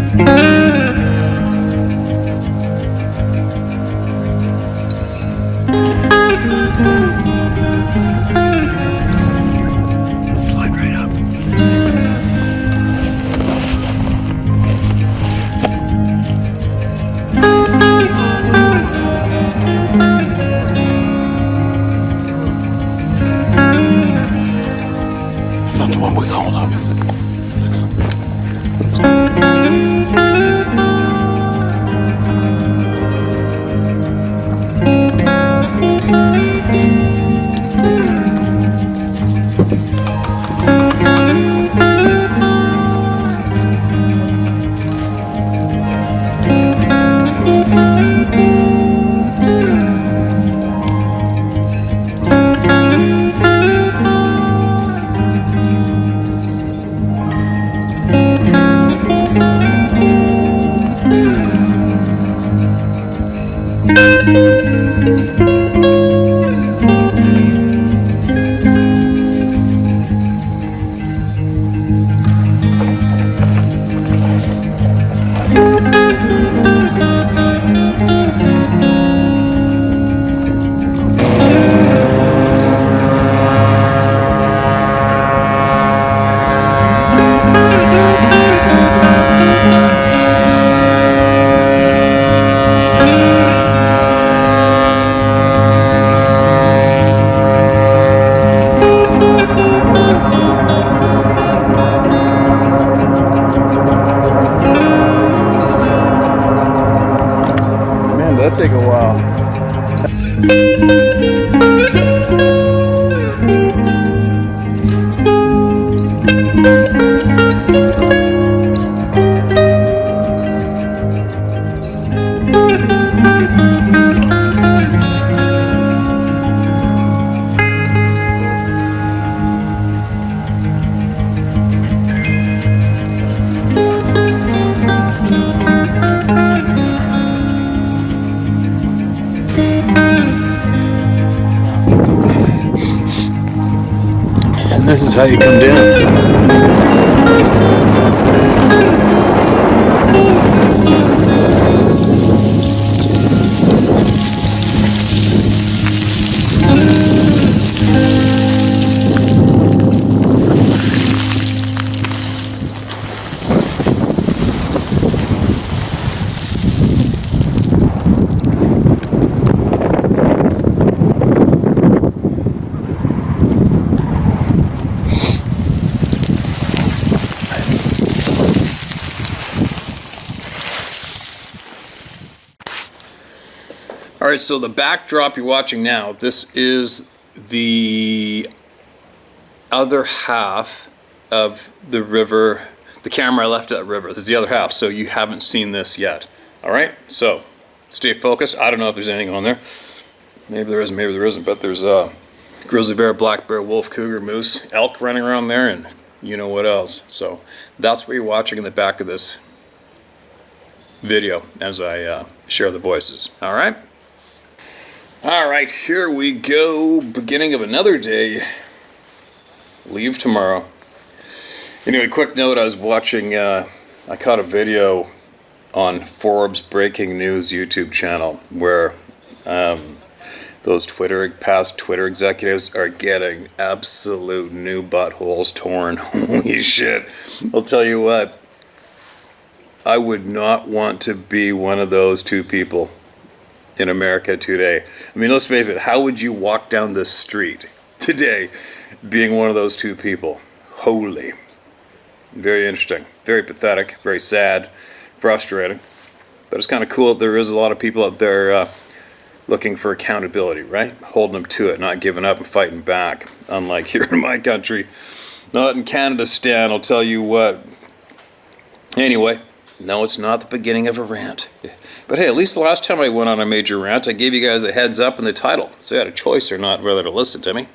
Slide right up. It's not the one we called up, is it? That'd take a while. And this is how you come down. Alright, so the backdrop you're watching now, this is the other half of the river, the camera I left at the river. This is the other half, so you haven't seen this yet. Alright, so stay focused. I don't know if there's anything on there. Maybe there is, maybe there isn't, but there's a grizzly bear, black bear, wolf, cougar, moose, elk running around there, and you know what else. So that's what you're watching in the back of this video as I share the voices. Alright? Alright, here we go. Beginning of another day. Leave tomorrow. Anyway, quick note, I was watching, I caught a video on Forbes Breaking News YouTube channel where those past Twitter executives are getting absolute new buttholes torn. Holy shit. I'll tell you what, I would not want to be one of those two people in America today. I mean, let's face it, how would you walk down the street today being one of those two people? Holy. Very interesting, very pathetic, very sad, frustrating. But it's kind of cool that there is a lot of people out there looking for accountability, right? Holding them to it, not giving up and fighting back. Unlike here in my country, not in Canada, Stan, I'll tell you what. Anyway, no, it's not the beginning of a rant. But hey, at least the last time I went on a major rant, I gave you guys a heads up in the title, so you had a choice or not whether to listen to me.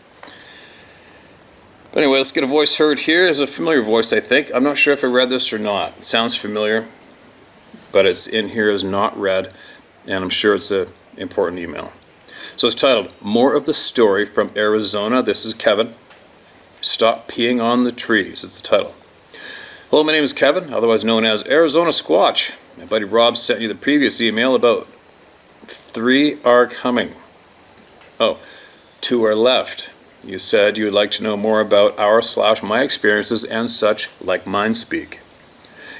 But anyway, let's get a voice heard here. It's a familiar voice, I think. I'm not sure if I read this or not. It sounds familiar, but it's in here as not read, and I'm sure it's an important email. So it's titled, More of the Story from Arizona. This is Kevin. Stop Peeing on the Trees. It's the title. Hello, my name is Kevin, otherwise known as Arizona Squatch. My buddy Rob sent you the previous email about 3 are coming. Oh, 2 are left. You said you would like to know more about my experiences and such, like mine speak.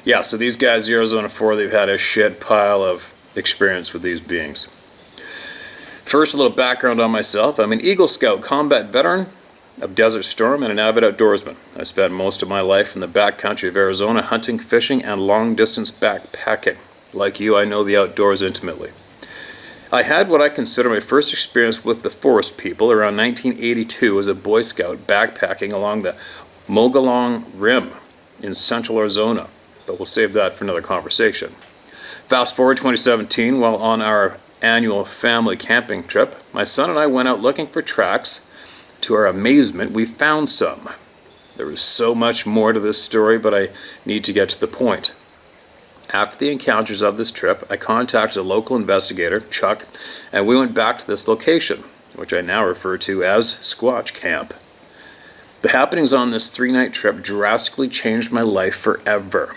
Yeah, so these guys, Arizona 4, they've had a shit pile of experience with these beings. First, a little background on myself. I'm an Eagle Scout combat veteran of Desert Storm and an avid outdoorsman. I spent most of my life in the backcountry of Arizona hunting, fishing, and long-distance backpacking. Like you, I know the outdoors intimately. I had what I consider my first experience with the forest people around 1982 as a Boy Scout backpacking along the Mogollon Rim in central Arizona, but we'll save that for another conversation. Fast forward 2017, while on our annual family camping trip, my son and I went out looking for tracks. To our amazement, we found some. There is so much more to this story, but I need to get to the point. After the encounters of this trip, I contacted a local investigator, Chuck, and we went back to this location, which I now refer to as Sasquatch Camp. The happenings on this 3-night trip drastically changed my life forever.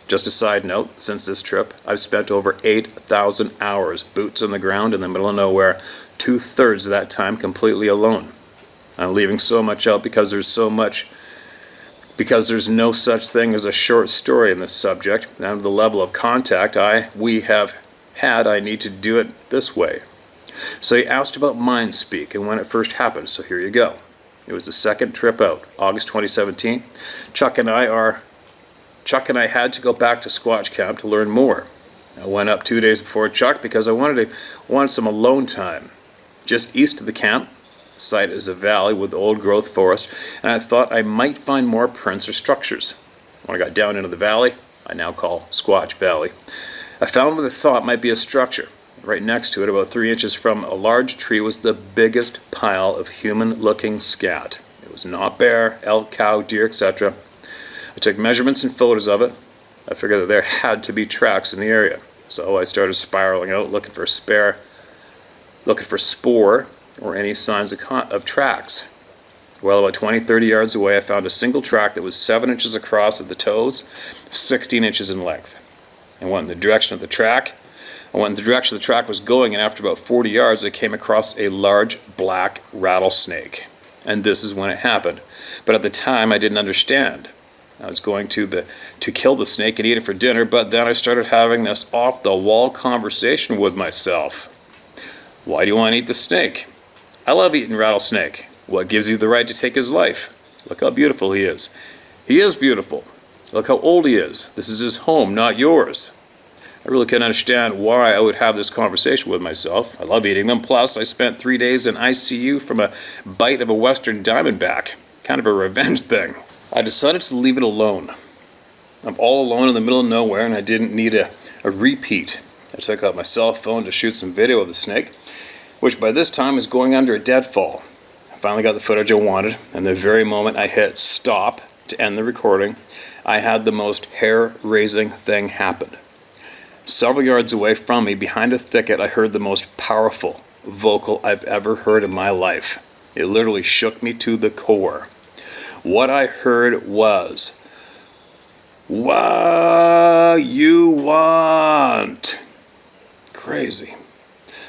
Just a side note, since this trip, I've spent over 8,000 hours, boots on the ground in the middle of nowhere, 2/3 of that time completely alone. I'm leaving so much out because there's no such thing as a short story in this subject, and the level of contact we have had, I need to do it this way. So you asked about mind speak and when it first happened, so here you go. It was the second trip out, August 2017. Chuck and I had to go back to Squatch Camp to learn more. I went up 2 days before Chuck because I wanted some alone time. Just east of the camp site is a valley with old growth forest, and I thought I might find more prints or structures. When I got down into the valley, I now call Squatch Valley, I found what I thought might be a structure. Right next to it, about 3 inches from a large tree, was the biggest pile of human-looking scat. It was not bear, elk, cow, deer, etc. I took measurements and photos of it. I figured that there had to be tracks in the area, so I started spiraling out looking for spoor or any signs of tracks. Well, about 20-30 yards away, I found a single track that was 7 inches across at the toes, 16 inches in length. I went in the direction of the track was going, and after about 40 yards, I came across a large black rattlesnake. And this is when it happened. But at the time, I didn't understand. I was going to kill the snake and eat it for dinner, but then I started having this off-the-wall conversation with myself. Why do you want to eat the snake? I love eating rattlesnake. What gives you the right to take his life? Look how beautiful he is. He is beautiful. Look how old he is. This is his home, not yours. I really couldn't understand why I would have this conversation with myself. I love eating them. Plus, I spent 3 days in ICU from a bite of a western diamondback. Kind of a revenge thing. I decided to leave it alone. I'm all alone in the middle of nowhere, and I didn't need a repeat. I took out my cell phone to shoot some video of the snake, which by this time is going under a deadfall. I finally got the footage I wanted, and the very moment I hit stop to end the recording, I had the most hair-raising thing happen. Several yards away from me, behind a thicket, I heard the most powerful vocal I've ever heard in my life. It literally shook me to the core. What I heard was, "What you want?" Crazy.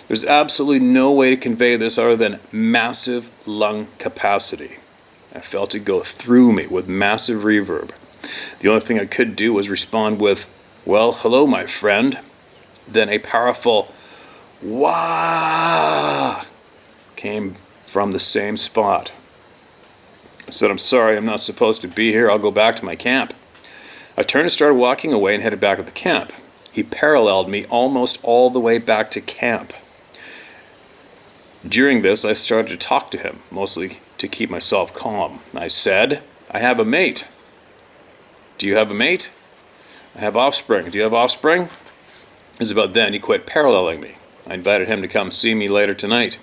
There's absolutely no way to convey this other than massive lung capacity. I felt it go through me with massive reverb. The only thing I could do was respond with, "Well, hello, my friend." Then a powerful "Wah" came from the same spot. I said, "I'm sorry, I'm not supposed to be here. I'll go back to my camp." I turned and started walking away and headed back to the camp. He paralleled me almost all the way back to camp. During this, I started to talk to him, mostly to keep myself calm. I said, "I have a mate." "Do you have a mate?" "I have offspring." "Do you have offspring?" It was about then he quit paralleling me. I invited him to come see me later tonight.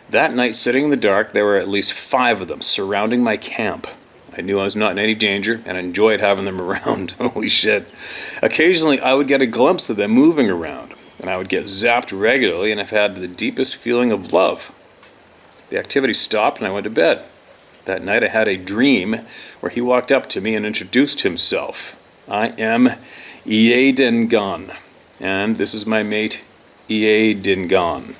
That night, sitting in the dark, there were at least 5 of them surrounding my camp. I knew I was not in any danger and enjoyed having them around. Holy shit. Occasionally, I would get a glimpse of them moving around, and I would get zapped regularly, and I've had the deepest feeling of love. The activity stopped, and I went to bed. That night I had a dream where he walked up to me and introduced himself. I am Iadingon, and this is my mate Iadingon.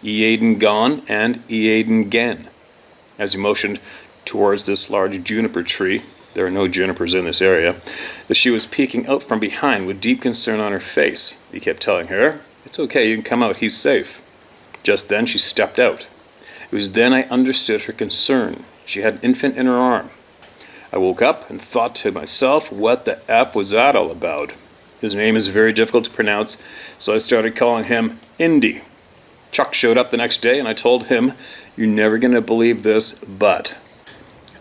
Iadingon and Iadingen. As he motioned towards this large juniper tree, there are no junipers in this area, that she was peeking out from behind with deep concern on her face. He kept telling her, "It's okay, you can come out, he's safe." Just then she stepped out. It was then I understood her concern. She had an infant in her arm. I woke up and thought to myself, what the F was that all about? His name is very difficult to pronounce, so I started calling him Indy. Chuck showed up the next day and I told him, "You're never going to believe this, but..."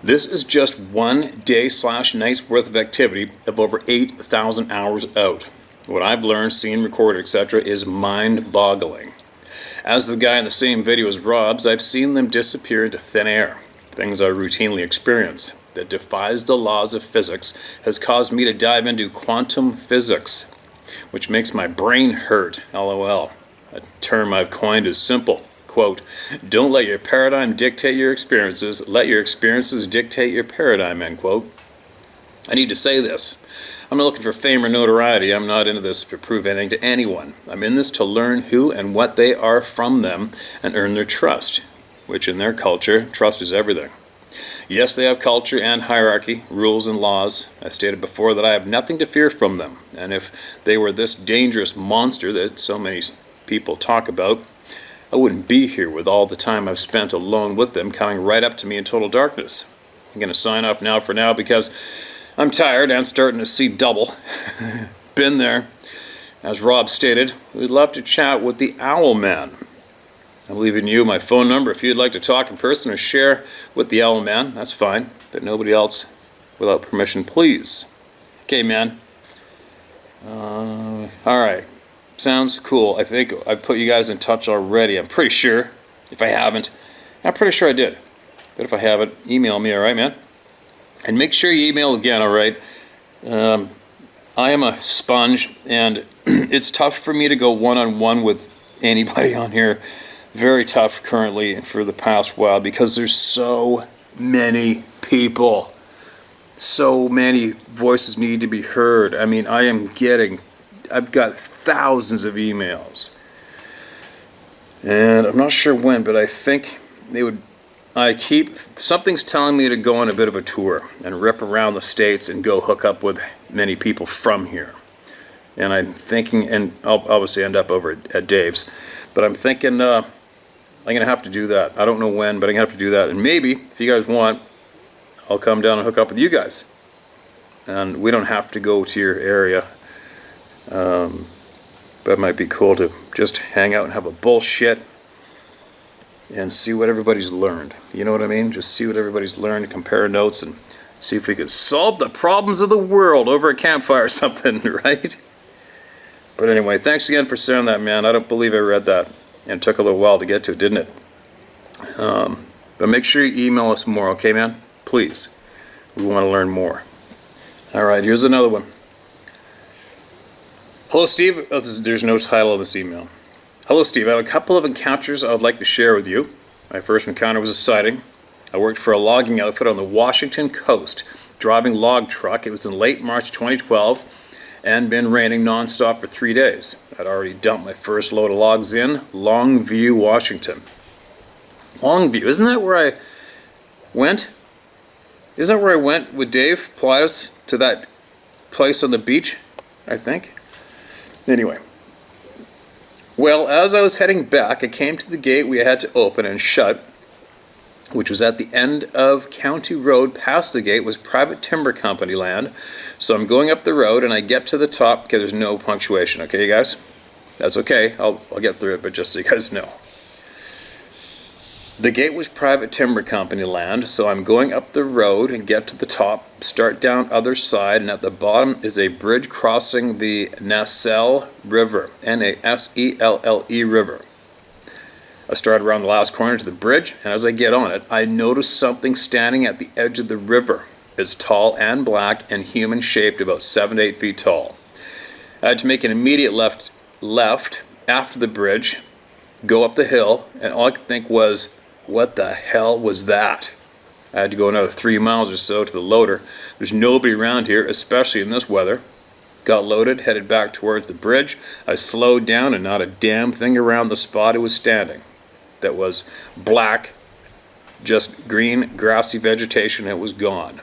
This is just 1 day/night's worth of activity of over 8,000 hours out. What I've learned, seen, recorded, etc. is mind-boggling. As the guy in the same video as Rob's, I've seen them disappear into thin air. Things I routinely experience that defies the laws of physics has caused me to dive into quantum physics, which makes my brain hurt, lol. A term I've coined is simple. Quote, "Don't let your paradigm dictate your experiences, let your experiences dictate your paradigm," end quote. I need to say this. I'm not looking for fame or notoriety. I'm not into this to prove anything to anyone. I'm in this to learn who and what they are from them and earn their trust, which in their culture, trust is everything. Yes, they have culture and hierarchy, rules and laws. I stated before that I have nothing to fear from them, and if they were this dangerous monster that so many people talk about, I wouldn't be here with all the time I've spent alone with them coming right up to me in total darkness. I'm going to sign off now for now because I'm tired and starting to see double. Been there. As Rob stated, we'd love to chat with the Owl Man. I'm leaving you my phone number if you'd like to talk in person or share with the Owl Man. That's fine, but nobody else without permission, please. Okay, man. Alright. Sounds cool. I think I put you guys in touch already. I'm pretty sure. If I haven't, I'm pretty sure I did. But if I haven't, email me, alright, man? And make sure you email again, alright? I am a sponge, and it's tough for me to go one-on-one with anybody on here. Very tough currently for the past while because there's so many people. So many voices need to be heard. I mean, I've got thousands of emails. And I'm not sure when, but I think something's telling me to go on a bit of a tour and rip around the States and go hook up with many people from here. And I'm thinking, and I'll obviously end up over at Dave's, but I'm thinking I'm going to have to do that. I don't know when, but I'm going to have to do that. And maybe, if you guys want, I'll come down and hook up with you guys. And we don't have to go to your area. But it might be cool to just hang out and have a bullshit and see what everybody's learned. You know what I mean? Just see what everybody's learned, compare notes, and see if we could solve the problems of the world over a campfire or something, right? But anyway, thanks again for sharing that, man. I don't believe I read that. And it took a little while to get to, didn't it? But make sure you email us more, okay, man? Please. We want to learn more. All right, here's another one. Hello, Steve. There's no title of this email. Hello, Steve. I have a couple of encounters I would like to share with you. My first encounter was a sighting. I worked for a logging outfit on the Washington coast, driving log truck. It was in late March 2012 and been raining nonstop for 3 days. I'd already dumped my first load of logs in Longview, Washington. Longview, isn't that where I went? Isn't that where I went with Dave Pilatus to that place on the beach, I think? Anyway. Well, as I was heading back, I came to the gate we had to open and shut, which was at the end of County Road. Past the gate was private timber company land. So I'm going up the road and I get to the top. Okay, there's no punctuation, okay, you guys? That's okay. I'll get through it, but just so you guys know. The gate was private timber company land, so I'm going up the road and get to the top, start down other side, and at the bottom is a bridge crossing the Naselle River, Naselle River. I started around the last corner to the bridge, and as I get on it, I notice something standing at the edge of the river. It's tall and black and human-shaped, about 7 to 8 feet tall. I had to make an immediate left after the bridge, go up the hill, and all I could think was, What the hell was that? I had to go another 3 miles or so to the loader. There's nobody around here, especially in this weather. Got loaded, headed back towards the bridge. I slowed down and not a damn thing around the spot it was standing. That was black, just green, grassy vegetation. It was gone.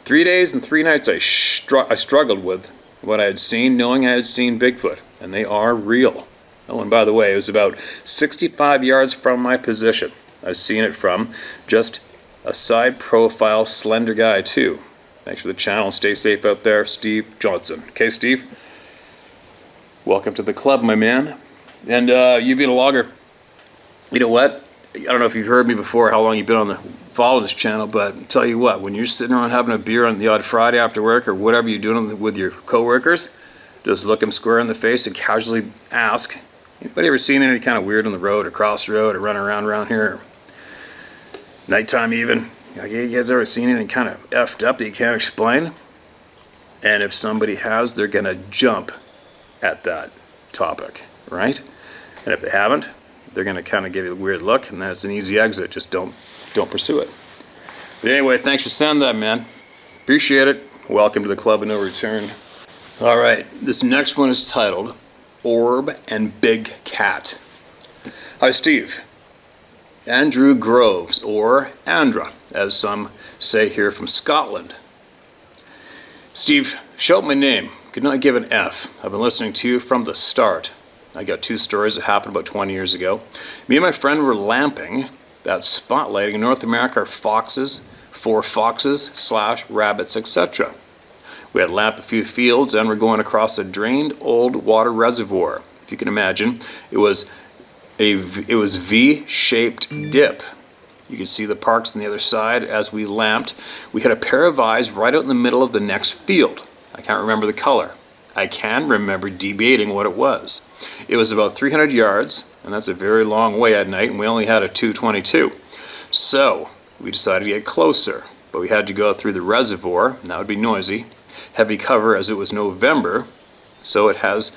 3 days and 3 nights I struggled with what I had seen, knowing I had seen Bigfoot, and they are real. Oh, and by the way, it was about 65 yards from my position. I've seen it from just a side profile, slender guy too. Thanks for the channel. Stay safe out there, Steve Johnson. Okay, Steve? Welcome to the club, my man. And you being a logger, you know what? I don't know if you've heard me before, how long you've been on the following this channel, but I'll tell you what, when you're sitting around having a beer on the odd Friday after work or whatever you're doing with your coworkers, just look them square in the face and casually ask, anybody ever seen any kind of weird on the road or cross the road or running around here? Nighttime even. Like, you guys ever seen anything kind of effed up that you can't explain? And if somebody has, they're going to jump at that topic, right? And if they haven't, they're going to kind of give you a weird look, and that's an easy exit. Just don't pursue it. But anyway, thanks for sending that, man. Appreciate it. Welcome to the club of no return. All right, this next one is titled Orb and Big Cat. Hi, Steve. Andrew Groves, or Andra, as some say here from Scotland. Steve, shout my name. Could not give an F. I've been listening to you from the start. I got 2 stories that happened about 20 years ago. Me and my friend were lamping, that's spotlighting in North America are foxes, 4 foxes, / rabbits, etc. We had lamped a few fields and we're going across a drained old water reservoir. If you can imagine, it was V-shaped dip. You can see the parks on the other side as we lamped. We had a pair of eyes right out in the middle of the next field. I can't remember the color. I can remember debating what it was. It was about 300 yards, and that's a very long way at night, and we only had a .222. So we decided to get closer, but we had to go through the reservoir, and that would be noisy. Heavy cover as it was November, so it has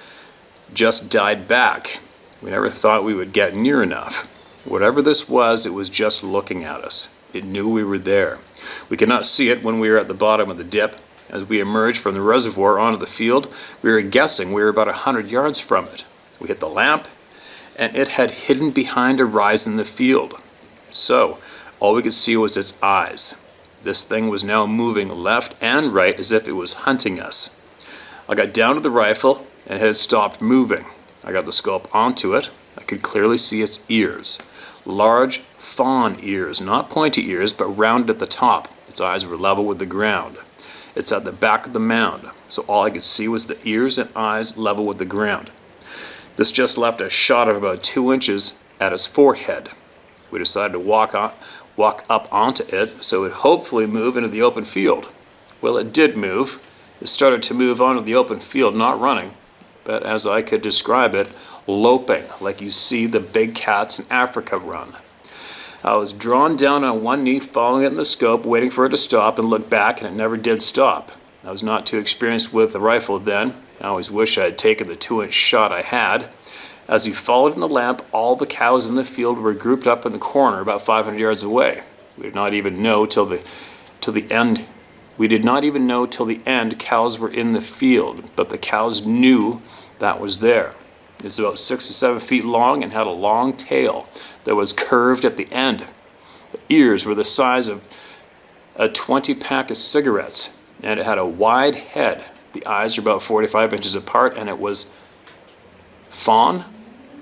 just died back. We never thought we would get near enough. Whatever this was, it was just looking at us. It knew we were there. We could not see it when we were at the bottom of the dip. As we emerged from the reservoir onto the field, we were guessing we were about 100 yards from it. We hit the lamp, and it had hidden behind a rise in the field. So, all we could see was its eyes. This thing was now moving left and right as if it was hunting us. I got down to the rifle, and it had stopped moving. I got the scope onto it. I could clearly see its ears. Large fawn ears, not pointy ears, but rounded at the top. Its eyes were level with the ground. It's at the back of the mound, so all I could see was the ears and eyes level with the ground. This just left a shot of about 2 inches at its forehead. We decided to walk up onto it so it would hopefully move into the open field. Well, it did move. It started to move onto the open field, not running, but as I could describe it, loping, like you see the big cats in Africa run. I was drawn down on one knee, following it in the scope, waiting for it to stop and look back, and it never did stop. I was not too experienced with the rifle then. I always wish I had taken the 2-inch shot I had. As we followed in the lamp, all the cows in the field were grouped up in the corner about 500 yards away. We did not even know till the end. We did not even know till the end cows were in the field, but the cows knew that was there. It was about 6 to 7 feet long and had a long tail that was curved at the end. The ears were the size of a 20-pack of cigarettes, and it had a wide head. The eyes were about 45 inches apart, and it was fawn?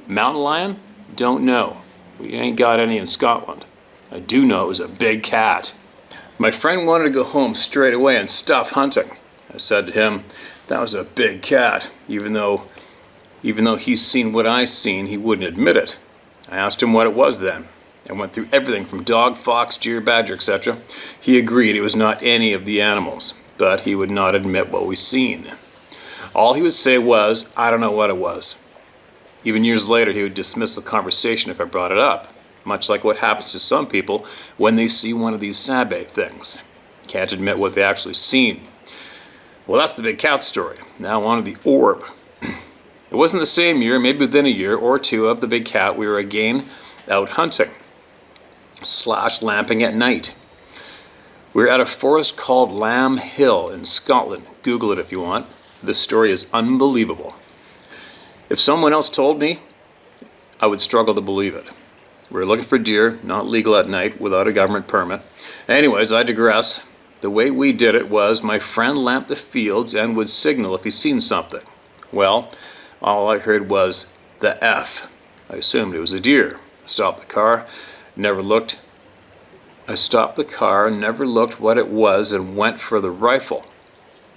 Mountain lion? Don't know. We ain't got any in Scotland. I do know it was a big cat. My friend wanted to go home straight away and stop hunting. I said to him, that was a big cat. Even though he's seen what I seen, he wouldn't admit it. I asked him what it was then. I went through everything from dog, fox, deer, badger, etc. He agreed it was not any of the animals, but he would not admit what we seen. All he would say was, I don't know what it was. Even years later, he would dismiss the conversation if I brought it up, much like what happens to some people when they see one of these Sabe things. Can't admit what they actually seen. Well, that's the big cat story. Now on to the orb. It wasn't the same year, maybe within a year or two of the big cat, we were again out hunting. / lamping at night. We're at a forest called Lamb Hill in Scotland. Google it if you want. This story is unbelievable. If someone else told me, I would struggle to believe it. We're looking for deer, not legal at night, without a government permit. Anyways, I digress. The way we did it was my friend lamped the fields and would signal if he seen something. Well, all I heard was the F. I assumed it was a deer. I stopped the car, never looked what it was, and went for the rifle.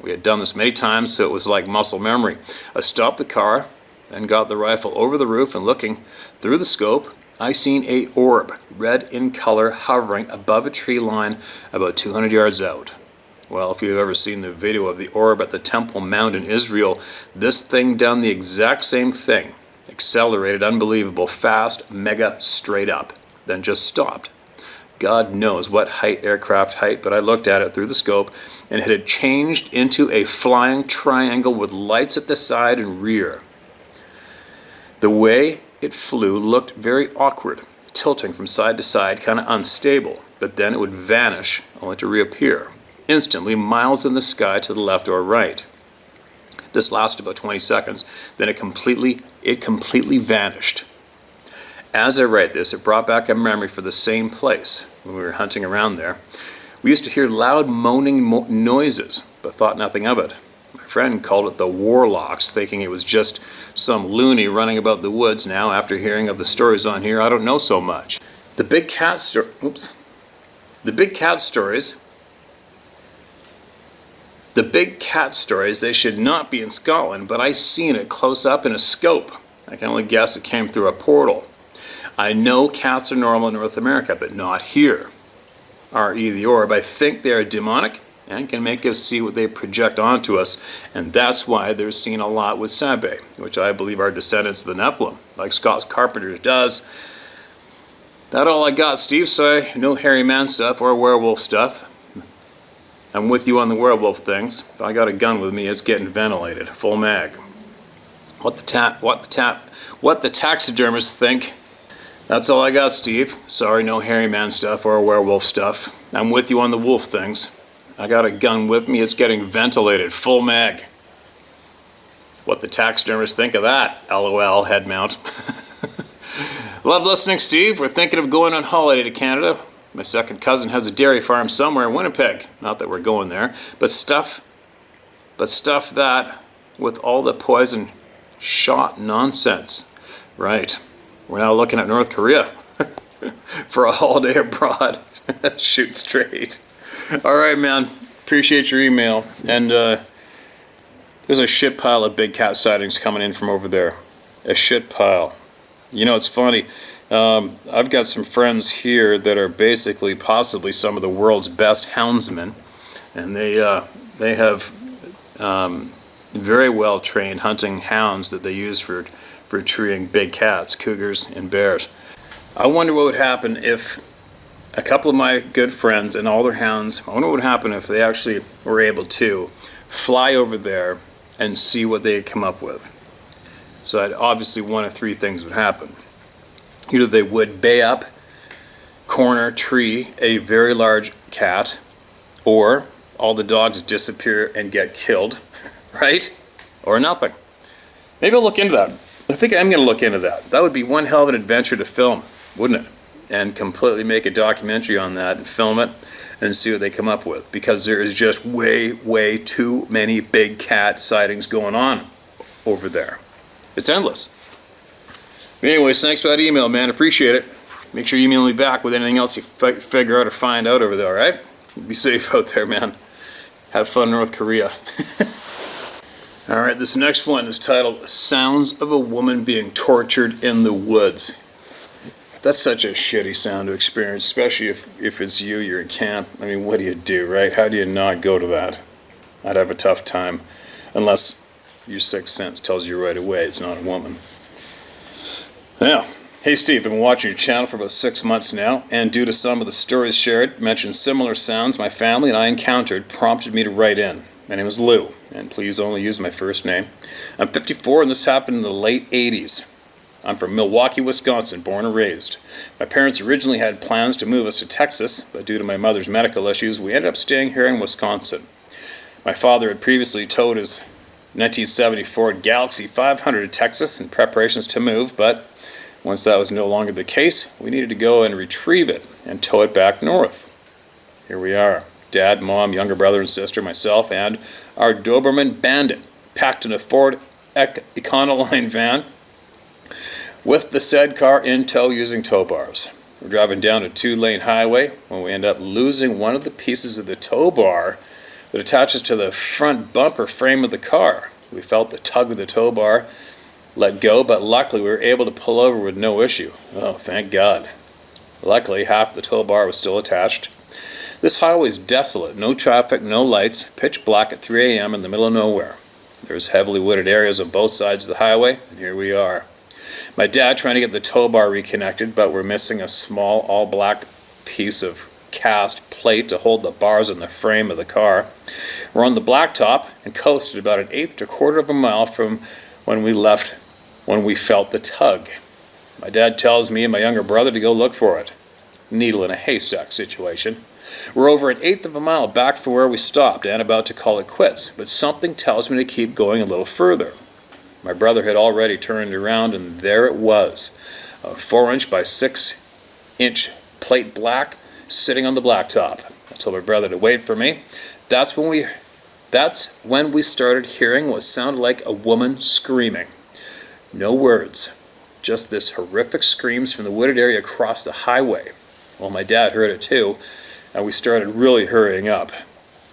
We had done this many times, so it was like muscle memory. I stopped the car, then got the rifle over the roof, and looking through the scope, I seen a orb, red in color, hovering above a tree line about 200 yards out. Well, if you've ever seen the video of the orb at the Temple Mount in Israel, this thing done the exact same thing. Accelerated, unbelievable, fast, mega, straight up, then just stopped. God knows what height, aircraft height, but I looked at it through the scope, and it had changed into a flying triangle with lights at the side and rear. The way it flew looked very awkward, tilting from side to side, kind of unstable, but then it would vanish, only to reappear, instantly miles in the sky to the left or right. This lasted about 20 seconds, then it completely vanished. As I write this, it brought back a memory for the same place when we were hunting around there. We used to hear loud moaning noises, but thought nothing of it. My friend called it the warlocks, thinking it was just some loony running about the woods. Now, after hearing of the stories on here, I don't know so much. The big cat stories, they should not be in Scotland, but I seen it close up in a scope. I can only guess it came through a portal. I know cats are normal in North America, but not here. R.E. the orb, I think they are demonic and can make us see what they project onto us, and that's why they're seen a lot with Sabe, which I believe are descendants of the Nephilim, like Scott Carpenter does. That's all I got, Steve. Sorry, no hairy man stuff or werewolf stuff. I'm with you on the werewolf things. If I got a gun with me, it's getting ventilated, full mag. What the taxidermists think. That's all I got, Steve. Sorry, no hairy man stuff or werewolf stuff. I'm with you on the wolf things. I got a gun with me, it's getting ventilated, full mag. What the taxidermists think of that, LOL, head mount. Love listening, Steve. We're thinking of going on holiday to Canada. My second cousin has a dairy farm somewhere in Winnipeg. Not that we're going there, but stuff that with all the poison shot nonsense. Right. We're now looking at North Korea for a holiday abroad. Shoot straight. All right, man. Appreciate your email. And there's a shit pile of big cat sightings coming in from over there. A shit pile. You know, it's funny. I've got some friends here that are basically possibly some of the world's best houndsmen. And they have very well trained hunting hounds that they use for treeing big cats, cougars, and bears. I wonder what would happen if a couple of my good friends and all their hounds, I wonder what would happen if they actually were able to fly over there and see what they come up with. So obviously one of three things would happen. Either they would bay up, corner, tree a very large cat, or all the dogs disappear and get killed, right? Or nothing. Maybe I'll look into that. I think I'm going to look into that. That would be one hell of an adventure to film, wouldn't it? And completely make a documentary on that and film it and see what they come up with. Because there is just way too many big cat sightings going on over there. It's endless. Anyways, thanks for that email, man. Appreciate it. Make sure you email me back with anything else you figure out or find out over there, all right? Be safe out there, man. Have fun in North Korea. All right, this next one is titled Sounds of a Woman Being Tortured in the Woods. That's such a shitty sound to experience, especially if it's you're in camp. I mean, what do you do, right? How do you not go to that? I'd have a tough time, unless your sixth sense tells you right away it's not a woman. Now, hey Steve, I've been watching your channel for about 6 months now, and due to some of the stories shared, mentioned similar sounds my family and I encountered prompted me to write in. My name is Lou, and please only use my first name. I'm 54, and this happened in the late 80s. I'm from Milwaukee, Wisconsin, born and raised. My parents originally had plans to move us to Texas, but due to my mother's medical issues, we ended up staying here in Wisconsin. My father had previously towed his 1970 Ford Galaxy 500 to Texas in preparations to move, but once that was no longer the case, we needed to go and retrieve it and tow it back north. Here we are. Dad, Mom, younger brother and sister, myself, and our Doberman Bandit, packed in a Ford Econoline van with the said car in tow using tow bars. We're driving down a 2-lane highway when we end up losing one of the pieces of the tow bar that attaches to the front bumper frame of the car. We felt the tug of the tow bar let go, but luckily we were able to pull over with no issue. Oh, thank God. Luckily, half the tow bar was still attached. This highway is desolate, no traffic, no lights, pitch black at 3 a.m. in the middle of nowhere. There's heavily wooded areas on both sides of the highway, and here we are. My dad trying to get the tow bar reconnected, but we're missing a small all-black piece of cast plate to hold the bars in the frame of the car. We're on the blacktop and coasted about an eighth to a quarter of a mile from when we felt the tug. My dad tells me and my younger brother to go look for it. Needle in a haystack situation. We're over an eighth of a mile back from where we stopped and about to call it quits, but something tells me to keep going a little further. My brother had already turned around, and there it was, a 4-inch by 6-inch plate black sitting on the blacktop. I told my brother to wait for me. That's when we started hearing what sounded like a woman screaming. No words, just this horrific screams from the wooded area across the highway. Well, my dad heard it too, and we started really hurrying up.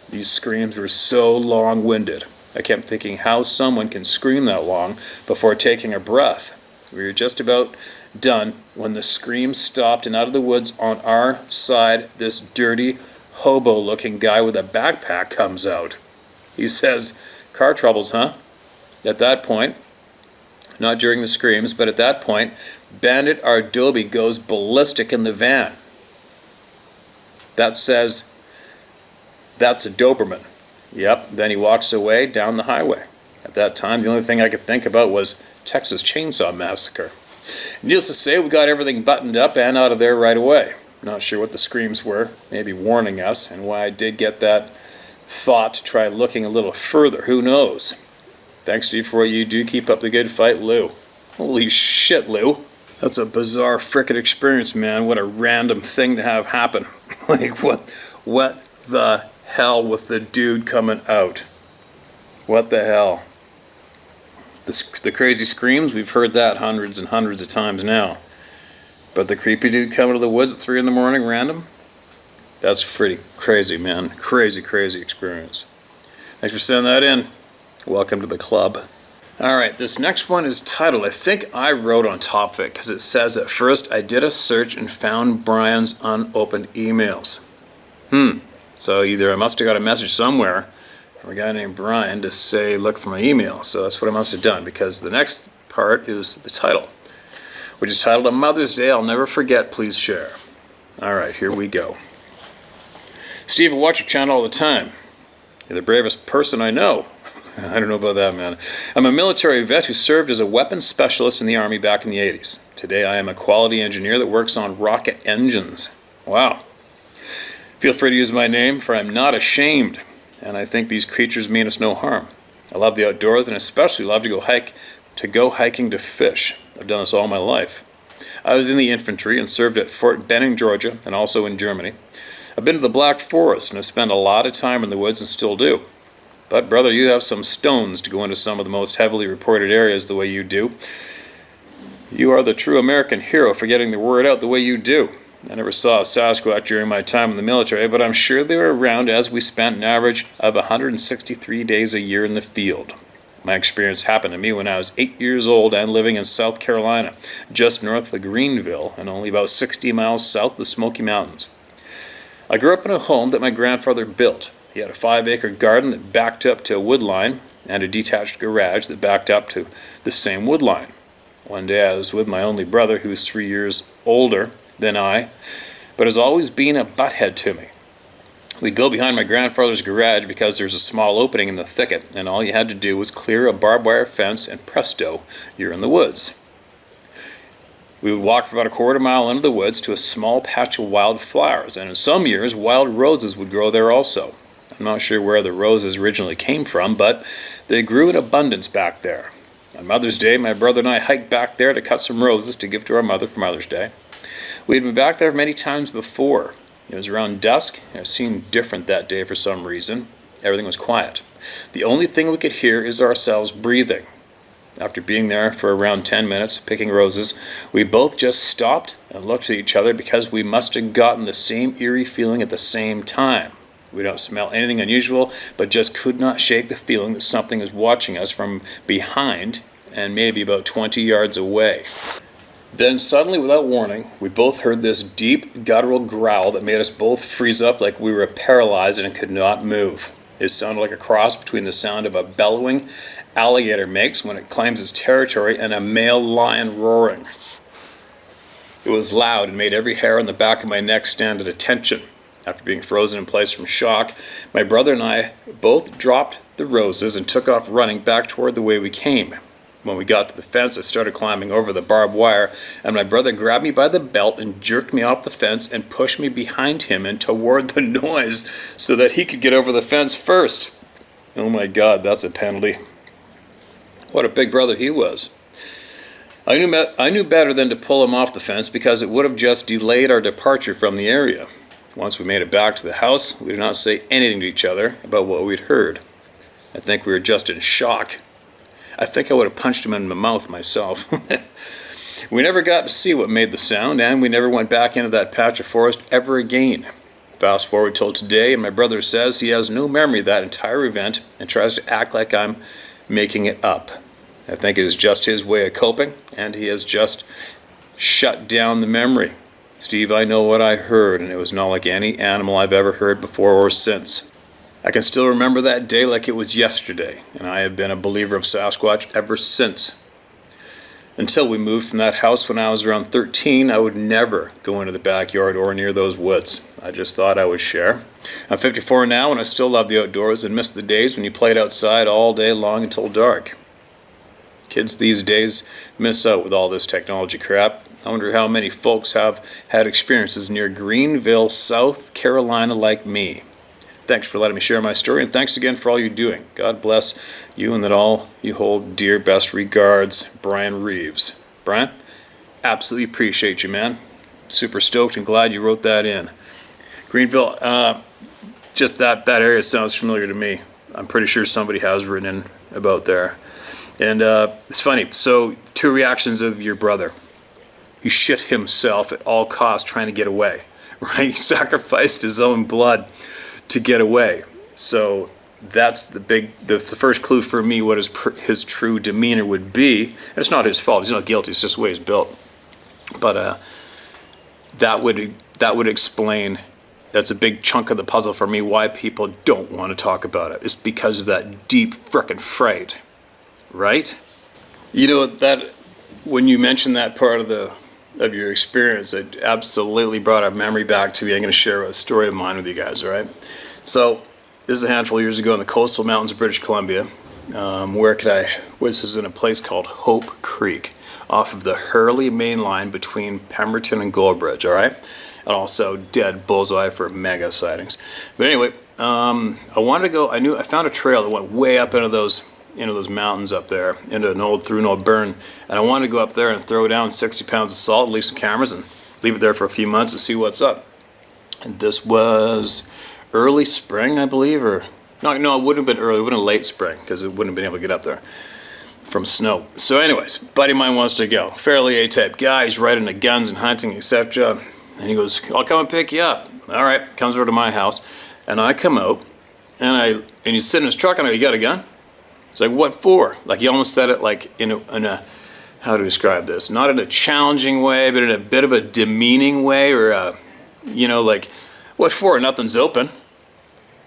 These screams were so long-winded. I kept thinking how someone can scream that long before taking a breath. We were just about done when the scream stopped, and out of the woods on our side, this dirty, hobo-looking guy with a backpack comes out. He says, "Car troubles, huh?" At that point, not during the screams, but at that point, Bandit our Dobie goes ballistic in the van. That says, "That's a Doberman." Yep, then he walks away down the highway. At that time, the only thing I could think about was Texas Chainsaw Massacre. Needless to say, we got everything buttoned up and out of there right away. Not sure what the screams were, maybe warning us, and why I did get that thought to try looking a little further. Who knows? Thanks to you for what you do. Keep up the good fight, Lou. Holy shit, Lou. That's a bizarre frickin' experience, man. What a random thing to have happen. Like, what the hell with the dude coming out? What the hell? The crazy screams, we've heard that hundreds and hundreds of times now. But the creepy dude coming to the woods at 3 in the morning, random? That's pretty crazy, man. Crazy, crazy experience. Thanks for sending that in. Welcome to the club. Alright, this next one is titled, I think I wrote on top of it, because it says at first I did a search and found Brian's unopened emails. So either I must have got a message somewhere from a guy named Brian to say look for my email. So that's what I must have done, because the next part is the title, which is titled, A Mother's Day I'll Never Forget, Please Share. Alright, here we go. Steve, I watch your channel all the time. You're the bravest person I know. I don't know about that, man. I'm a military vet who served as a weapons specialist in the Army back in the 80s. Today I am a quality engineer that works on rocket engines. Wow. Feel free to use my name, for I'm not ashamed, and I think these creatures mean us no harm. I love the outdoors and especially love to go hiking to fish. I've done this all my life. I was in the infantry and served at Fort Benning, Georgia, and also in Germany. I've been to the Black Forest and have spent a lot of time in the woods and still do. But, brother, you have some stones to go into some of the most heavily reported areas the way you do. You are the true American hero for getting the word out the way you do. I never saw a Sasquatch during my time in the military, but I'm sure they were around as we spent an average of 163 days a year in the field. My experience happened to me when I was 8 years old and living in South Carolina, just north of Greenville and only about 60 miles south of the Smoky Mountains. I grew up in a home that my grandfather built. He had a 5-acre garden that backed up to a wood line and a detached garage that backed up to the same wood line. One day I was with my only brother, who was 3 years older than I, but has always been a butthead to me. We'd go behind my grandfather's garage because there's a small opening in the thicket, and all you had to do was clear a barbed wire fence, and presto, you're in the woods. We would walk for about a quarter mile into the woods to a small patch of wild flowers, and in some years, wild roses would grow there also. I'm not sure where the roses originally came from, but they grew in abundance back there. On Mother's Day, my brother and I hiked back there to cut some roses to give to our mother for Mother's Day. We had been back there many times before. It was around dusk, and it seemed different that day for some reason. Everything was quiet. The only thing we could hear is ourselves breathing. After being there for around 10 minutes, picking roses, we both just stopped and looked at each other because we must have gotten the same eerie feeling at the same time. We don't smell anything unusual, but just could not shake the feeling that something is watching us from behind and maybe about 20 yards away. Then suddenly, without warning, we both heard this deep, guttural growl that made us both freeze up like we were paralyzed and could not move. It sounded like a cross between the sound of a bellowing alligator makes when it claims its territory and a male lion roaring. It was loud and made every hair on the back of my neck stand at attention. After being frozen in place from shock, my brother and I both dropped the roses and took off running back toward the way we came. When we got to the fence, I started climbing over the barbed wire, and my brother grabbed me by the belt and jerked me off the fence and pushed me behind him and toward the noise so that he could get over the fence first. Oh my God, that's a penalty. What a big brother he was. I knew better than to pull him off the fence because it would have just delayed our departure from the area. Once we made it back to the house, we did not say anything to each other about what we'd heard. I think we were just in shock. I think I would have punched him in the mouth myself. We never got to see what made the sound, and we never went back into that patch of forest ever again. Fast forward till today, and my brother says he has no memory of that entire event and tries to act like I'm making it up. I think it is just his way of coping, and he has just shut down the memory. Steve, I know what I heard, and it was not like any animal I've ever heard before or since. I can still remember that day like it was yesterday, and I have been a believer of Sasquatch ever since. Until we moved from that house when I was around 13, I would never go into the backyard or near those woods. I just thought I would share. I'm 54 now, and I still love the outdoors and miss the days when you played outside all day long until dark. Kids these days miss out with all this technology crap. I wonder how many folks have had experiences near Greenville, South Carolina like me. Thanks for letting me share my story, and thanks again for all you're doing. God bless you and that all you hold dear. Best regards, Brian Reeves. Brian, absolutely appreciate you, man. Super stoked and glad you wrote that in. Greenville, just that area sounds familiar to me. I'm pretty sure somebody has written in about there. And it's funny, so two reactions of your brother. He shit himself at all costs trying to get away, right? He sacrificed his own blood to get away. So that's the first clue for me what his true demeanor would be. And it's not his fault, he's not guilty, it's just the way he's built. But that would explain, that's a big chunk of the puzzle for me, why people don't want to talk about it. It's because of that deep frickin' fright. Right? You know, that when you mentioned that part of your experience, it absolutely brought a memory back to me. I'm going to share a story of mine with you guys, all right? So this is a handful of years ago in the coastal mountains of British Columbia. This is in a place called Hope Creek, off of the Hurley main line between Pemberton and Goldbridge, all right? And also dead bullseye for mega sightings. But anyway, I wanted to go, I found a trail that went way up into those mountains up there, through an old burn, and I wanted to go up there and throw down 60 pounds of salt, leave some cameras, and leave it there for a few months and see what's up. And this was early spring, I believe, or no, it wouldn't have been early, it would have been late spring, because it wouldn't have been able to get up there from snow. So anyways, buddy of mine wants to go, fairly A-type guy, he's right into guns and hunting, etc. And he goes, I'll come and pick you up. All right, comes over to my house, and I come out, and he's sitting in his truck, and I go, you got a gun? It's like, what for? Like, he almost said it like in a, how to describe this? Not in a challenging way, but in a bit of a demeaning way, or like, what for? Nothing's open.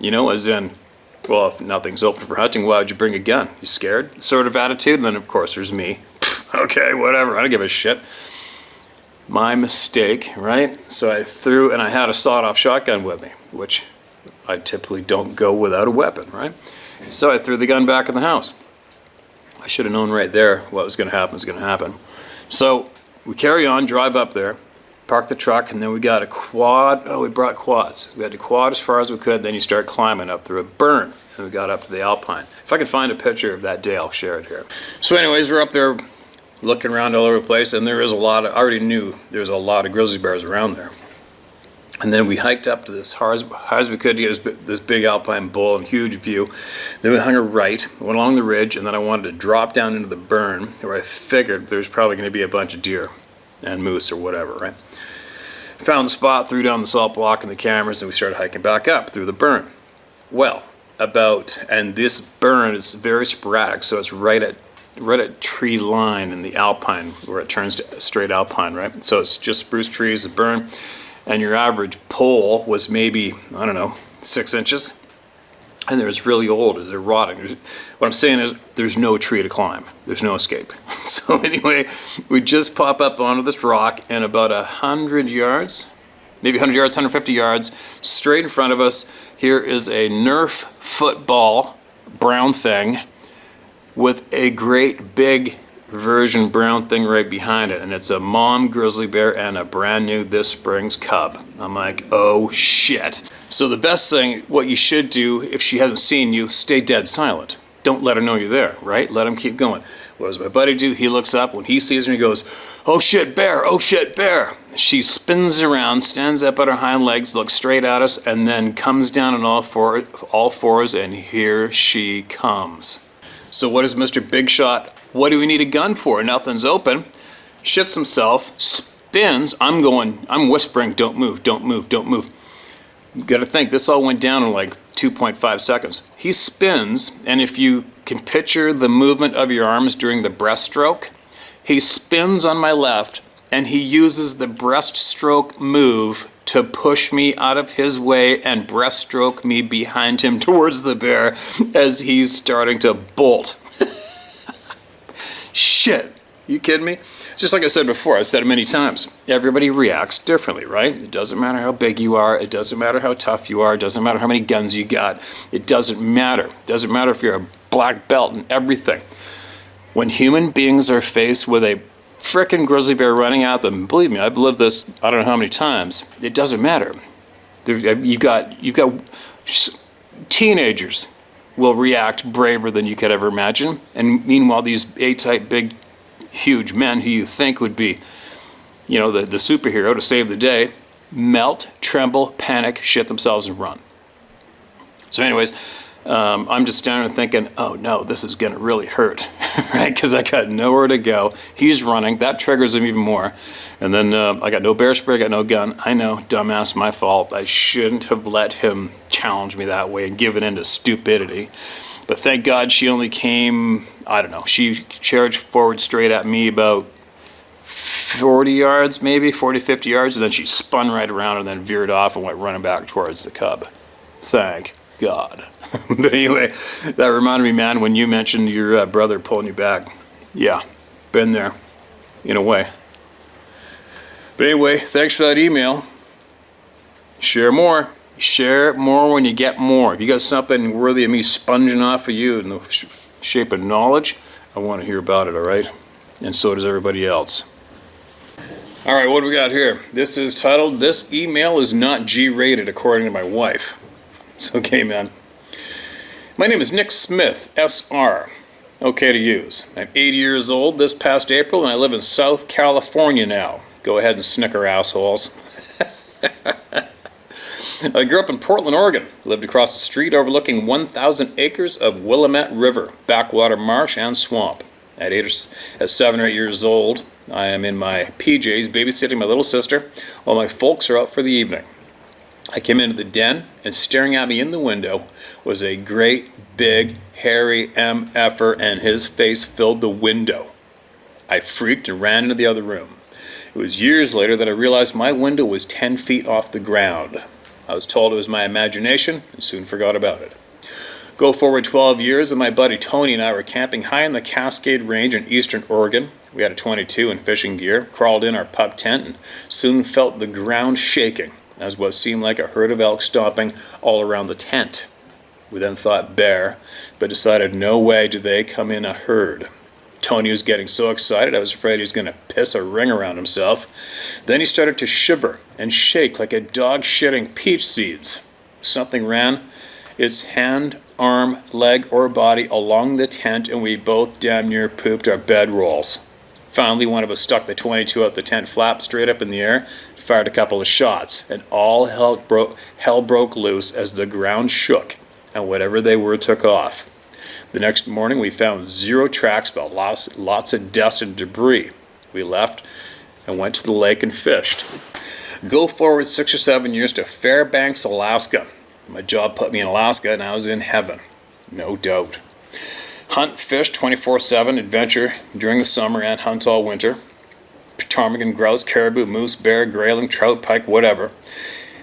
As in, well, if nothing's open for hunting, why would you bring a gun? You scared? Sort of attitude. And then, of course, there's me. Okay, whatever. I don't give a shit. My mistake, right? So I had a sawed-off shotgun with me, which I typically don't go without a weapon, right? So I threw the gun back in the house. I should have known right there what was going to happen was going to happen. So we carry on, drive up there, park the truck, and then we got a quad. Oh, we brought quads. We had the quad as far as we could, then you start climbing up through a burn, and we got up to the Alpine. If I can find a picture of that day, I'll share it here. So anyways, we're up there looking around all over the place, and there is a lot of, I already knew there's a lot of grizzly bears around there. And then we hiked up to this hard as we could to get this big alpine bull and huge view. Then we hung a right, went along the ridge, and then I wanted to drop down into the burn where I figured there's probably going to be a bunch of deer and moose or whatever, right? Found the spot, threw down the salt block and the cameras, and we started hiking back up through the burn. Well, and this burn is very sporadic, so it's right at tree line in the alpine where it turns to straight alpine, right? So it's just spruce trees, the burn. And your average pole was maybe, I don't know, 6 inches. And they're really old as they're rotting. What I'm saying is there's no tree to climb. There's no escape. So anyway, we just pop up onto this rock, and about 100 yards, maybe 100 yards, 150 yards, straight in front of us, here is a Nerf football brown thing with a great big version brown thing right behind it, and it's a mom grizzly bear and a brand new this spring's cub. I'm like, oh shit. So the best thing, what you should do if she hasn't seen you, stay dead silent. Don't let her know you're there, right? Let him keep going. What does my buddy do? He looks up. When he sees her, he goes, oh shit, bear, oh shit, bear. She spins around, stands up on her hind legs, looks straight at us, and then comes down on all fours, and here she comes. So what does Mr. Big Shot, what do we need a gun for? Nothing's open. Shits himself, spins. I'm whispering, don't move, don't move, don't move. You gotta think, this all went down in like 2.5 seconds. He spins, and if you can picture the movement of your arms during the breaststroke, he spins on my left, and he uses the breaststroke move to push me out of his way and breaststroke me behind him towards the bear as he's starting to bolt. Shit, you kidding me? Just like I said before, I've said it many times, everybody reacts differently, right? It doesn't matter how big you are, it doesn't matter how tough you are, it doesn't matter how many guns you got, it doesn't matter. It doesn't matter if you're a black belt and everything. When human beings are faced with a frickin' grizzly bear running at them, believe me, I've lived this I don't know how many times, it doesn't matter. You've got teenagers will react braver than you could ever imagine, and meanwhile these A-type big huge men who you think would be, you know, the superhero to save the day, melt, tremble, panic, shit themselves and run. So anyways, I'm just standing there thinking, oh no, this is gonna really hurt, right? Because I got nowhere to go. He's running, that triggers him even more. And then I got no bear spray, I got no gun. I know, dumbass, my fault. I shouldn't have let him challenge me that way and given into stupidity. But thank God she only came, I don't know, she charged forward straight at me about 40 yards, maybe 40, 50 yards, and then she spun right around and then veered off and went running back towards the cub. Thank God. But anyway, that reminded me, man, when you mentioned your brother pulling you back. Yeah, been there, in a way. But anyway, thanks for that email. Share more. Share more when you get more. If you got something worthy of me sponging off of you in the shape of knowledge, I want to hear about it, all right? And so does everybody else. All right, what do we got here? This is titled, This Email is Not G-Rated According to My Wife. It's okay, man. My name is Nick Smith, SR. Okay to use. I'm 80 years old this past April, and I live in South California now. Go ahead and snicker, assholes. I grew up in Portland, Oregon. Lived across the street overlooking 1,000 acres of Willamette River, backwater marsh, and swamp. At 7 or 8 years old, I am in my PJs babysitting my little sister while my folks are out for the evening. I came into the den, and staring at me in the window was a great, big, hairy MFer, and his face filled the window. I freaked and ran into the other room. It was years later that I realized my window was 10 feet off the ground. I was told it was my imagination and soon forgot about it. Go forward 12 years, and my buddy Tony and I were camping high in the Cascade Range in eastern Oregon. We had a .22 and fishing gear, crawled in our pup tent, and soon felt the ground shaking as what seemed like a herd of elk stomping all around the tent. We then thought bear, but decided no way do they come in a herd. Tony was getting so excited I was afraid he was going to piss a ring around himself. Then he started to shiver and shake like a dog shitting peach seeds. Something ran its hand, arm, leg, or body along the tent, and we both damn near pooped our bedrolls. Finally, one of us stuck the .22 out the tent flap straight up in the air, fired a couple of shots, and all hell broke loose as the ground shook, and whatever they were took off. The next morning, we found 0 tracks, but lots of dust and debris. We left and went to the lake and fished. Go forward 6 or 7 years to Fairbanks, Alaska. My job put me in Alaska, and I was in heaven, no doubt. Hunt, fish, 24/7, adventure during the summer and hunt all winter. Ptarmigan, grouse, caribou, moose, bear, grayling, trout, pike, whatever.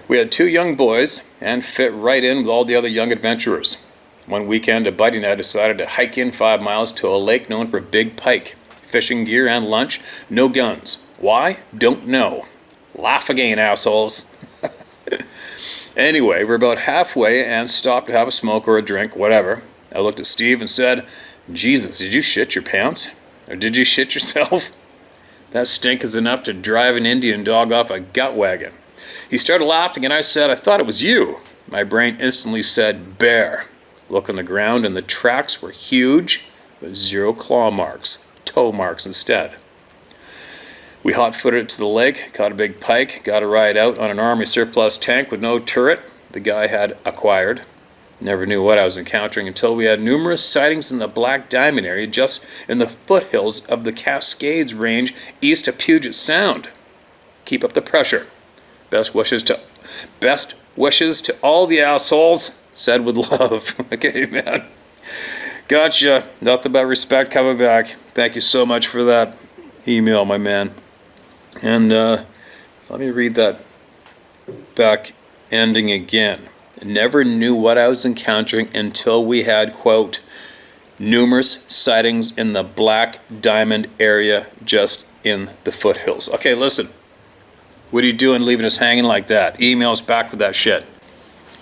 We had 2 young boys and fit right in with all the other young adventurers. One weekend, a buddy and I decided to hike in 5 miles to a lake known for big pike. Fishing gear and lunch, no guns. Why? Don't know. Laugh again, assholes. Anyway, we're about halfway and stopped to have a smoke or a drink, whatever. I looked at Steve and said, Jesus, did you shit your pants? Or did you shit yourself? That stink is enough to drive an Indian dog off a gut wagon. He started laughing and I said, I thought it was you. My brain instantly said, bear. Look on the ground and the tracks were huge, but 0 claw marks, toe marks instead. We hot-footed it to the lake, caught a big pike, got a ride out on an Army surplus tank with no turret the guy had acquired. Never knew what I was encountering until we had numerous sightings in the Black Diamond area just in the foothills of the Cascades Range east of Puget Sound. Keep up the pressure. Best wishes to all the assholes, said with love. Okay, man. Gotcha. Nothing but respect coming back. Thank you so much for that email, my man. And let me read that back ending again. Never knew what I was encountering until we had, quote, numerous sightings in the Black Diamond area just in the foothills. Okay, listen. What are you doing leaving us hanging like that? Email us back with that shit.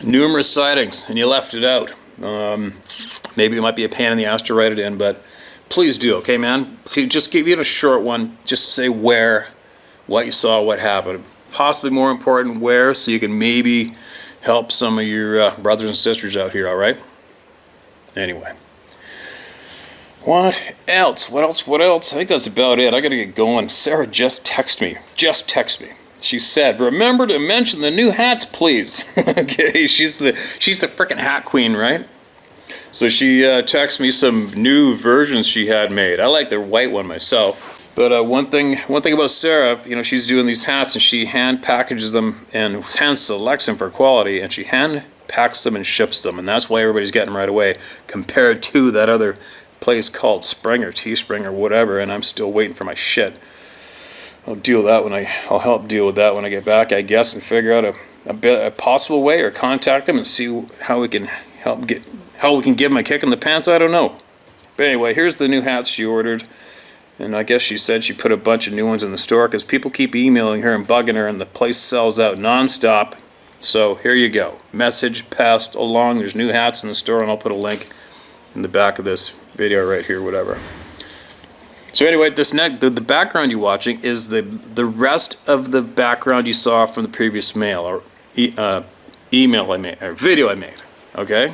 Numerous sightings, and you left it out. Maybe it might be a pain in the ass to write it in, but please do, okay, man? Please just give it a short one. Just say where, what you saw, what happened. Possibly more important, where, so you can maybe help some of your brothers and sisters out here, all right? Anyway. What else? What else? I think that's about it. I gotta get going. Sarah just texted me. She said, remember to mention the new hats, please. Okay, she's the frickin' hat queen, right? So she texted me some new versions she had made. I like the white one myself. But one thing about Sarah, you know, she's doing these hats and she hand packages them and hand selects them for quality, and she hand packs them and ships them, and that's why everybody's getting them right away compared to that other place called Spring or Teespring or whatever, and I'm still waiting for my shit. I'll help deal with that when I get back, I guess, and figure out a possible way, or contact them and see how we can give them a kick in the pants. I don't know. But anyway, here's the new hats she ordered. And I guess she said she put a bunch of new ones in the store because people keep emailing her and bugging her, and the place sells out nonstop. So here you go. Message passed along. There's new hats in the store, and I'll put a link in the back of this video right here, whatever. So anyway, the background you're watching is the rest of the background you saw from the previous mail or email I made, or video I made. Okay.